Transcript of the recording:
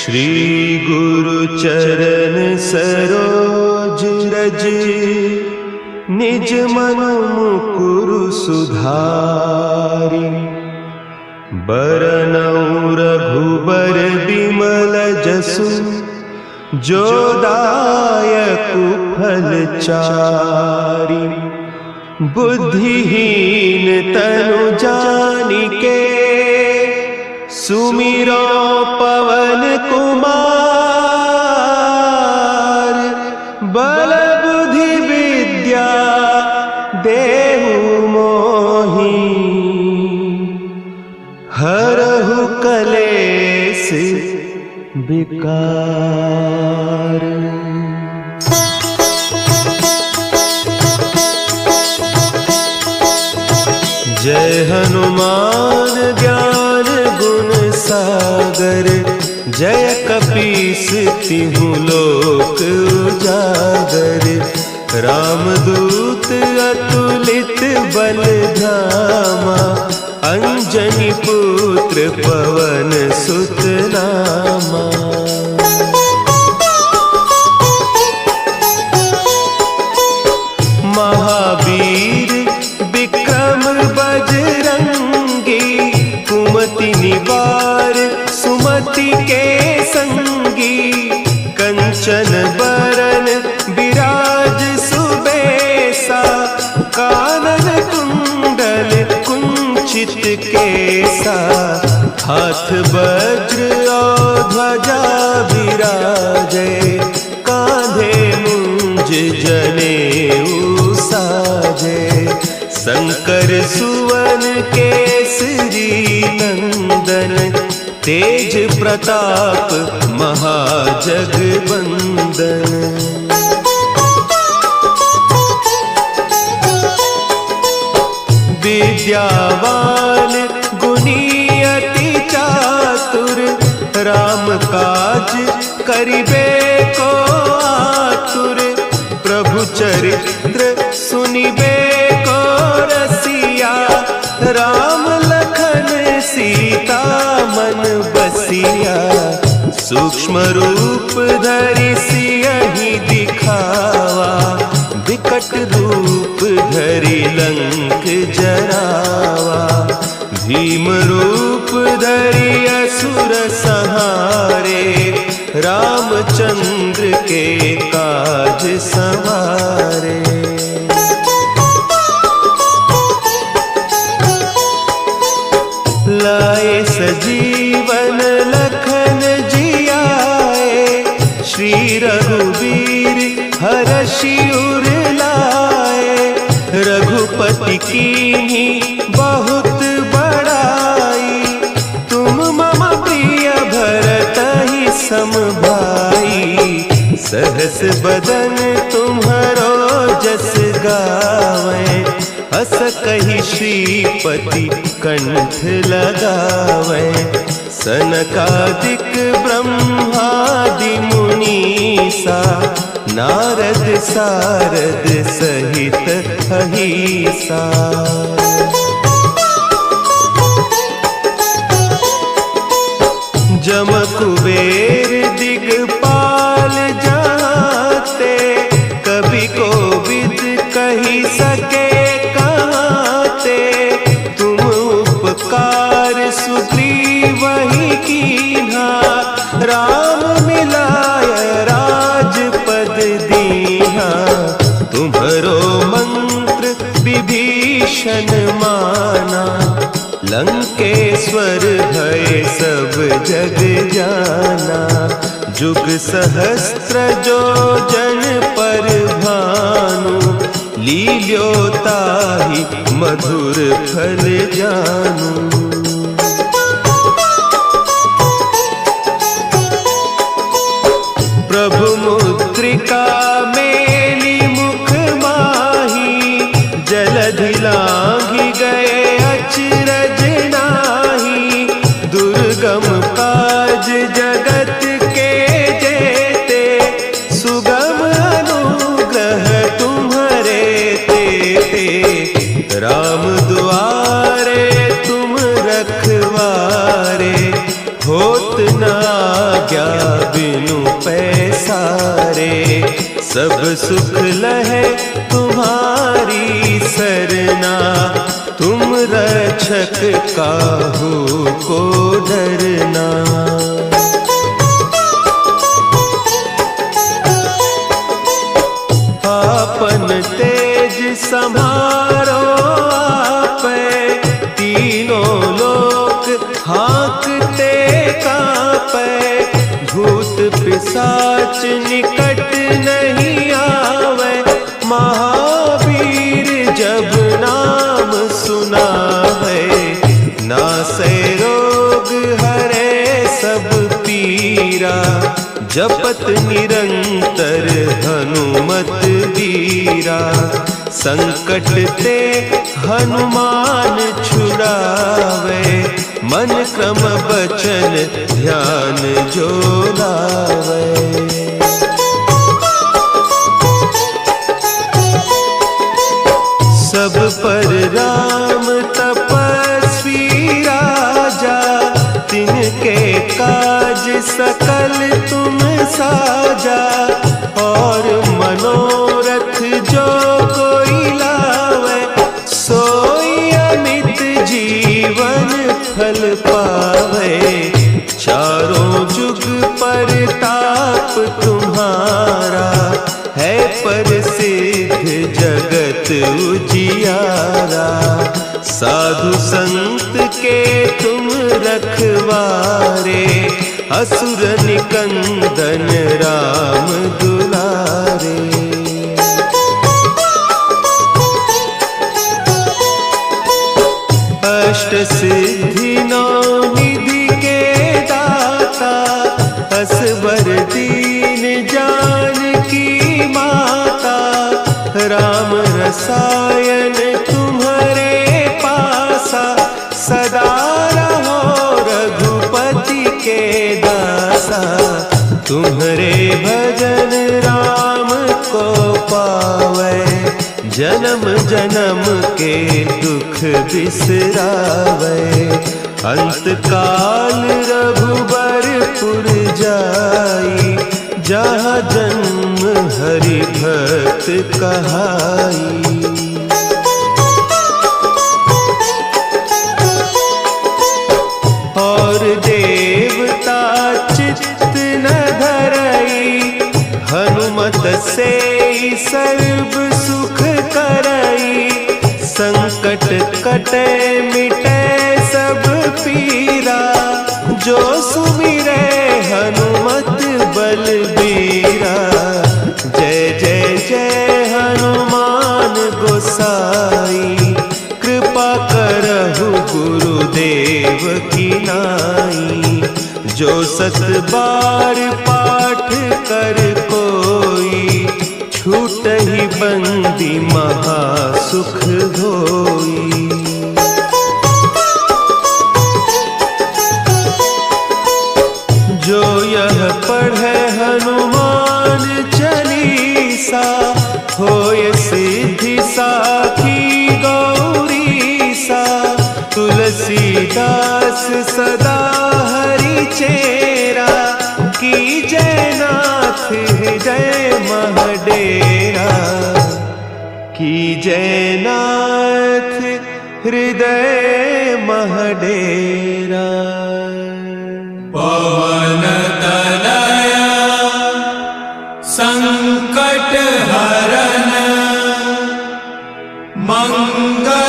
श्री गुरु चरण सरोज रज, निज मन मुकुरु सुधारि। बरनउँ रघुबर बिमल जसु, जो दायकु फल चारि। बुद्धिहीन तनु जानिके, सुमिरो पवन कुमार। बल बुद्धि विद्या देहु मोहि, हरहु कलेस विकार। जय हनुमान ज्ञान गुण सागर, जय कपीस तिहु लोक उजागर। रामदूत अतुलित बल धामा, अंजनी पुत्र पवन सुत नामा। महावीर विक्रम बजरंगी, कुमति निवार सुमति के संगी। कंचन बरन विराज सुबेसा, कानन कुंडल कुंचित केसा। हाथ वज्र और ध्वजा विराजे, कांधे मुंज जनेऊ साजे। शंकर सुवन केसरी नंदन, तेज प्रताप महाजगवंदन। विद्यावान गुणी अति चातुर, राम काज करिबे को आतुर। प्रभु चरित्र सुनिबे को रसिया, राम लखन सीता मन बसिया। सूक्ष्म रूप धरि सियहि दिखावा, विकट रूप धरि लंक जरावा। भीम रूप धरि असुर संहारे, रामचंद्र के काज संवारे। लाए सजीवन लखन जियाए, श्री रघुवीर हरषि उर लाए। रघुपति कीन्ही बहुत बड़ाई, तुम मम प्रिय भरतहि सम भाई। सहस बदन तुम्हरो जस गावें, हस कहि श्रीपति कंठ लगावें। सनकादिक ब्रह्मादि मुनीसा, नारद सारद सहित अहीसा। जम कुबेर दिगपाल जाते, कवि कोविद कहि सके कहते। तुम उपकार सुग्रीवहि कीन्हा, राम मिलाय राजपद दीन्हा। तुम्हरो मंत्र विभीषण माना, लंकेश्वर भय सब जग जाना। जुग सहस्त्र जो जन पर भानु, लील्योताहि मधुर फल जानू। प्रभु मुद्रिका मेली मुख माही, जलधि लांघि गए अचरज नाही। दुर्गम काज जगत के जेते, सुगम अनुग्रह तुम्हरे तेते। राम दुआरे तुम सब सुख लहे तुम्हारी सरना, तुम रक्षक काहू को डरना। आपन तेज संभारो आपे, तीनों लोक हाँकते कांपे। भूत पिशाच निकट नहीं आवे, महावीर जब नाम सुनावे। नासै रोग हरे सब पीरा, जपत निरंतर हनुमत वीरा। संकट ते हनुमान छुड़ावे, मन क्रम बचन ध्यान जो लावे। सब पर राम तपस्वी राजा, तिनके काज सकल तुम साजा। और मनोरथ जो कोई लावे, सोई अमित जीवन फल पावे। चारों जुग परताप तुम्हारा, है प्रसिद्ध जगत उजियारा। साधु संत के तुम रखवारे, असुर निकंदन राम दुलारे। अष्ट सिद्धि नौ निधि के दाता, असवर दीन जानकी माता। राम रसायन तुम्हारे पासा, सदा रहो रघुपति के दासा। तुम्हारे भजन राम को पावे, जन्म जन्म के दुख बिसरावे। अंत काल रघुबरपुर जाई, जहाँ जन्म हरि भक्त कहाई। और देवता चित्त न धरई, हनुमत से सर्व सुख करई। संकट कटे मिटे सब पीरा, जो सुमिरे हनुमत बलबीरा। जय जय जय हनुमान गोसाई, कृपा करहु गुरुदेव की नाई। जो सत बार पाठ कर कोई, छूटहि बंदी महासुख होई। जो यह पढ़े हनुमान चालीसा, होय सिद्धि साखी गौरीसा। तुलसीदास सदा हरि चेरा, की जयनाथ हृदय महडेरा। की जयनाथ हृदय महडेरा। पवन तनया संकट हरन, मंगल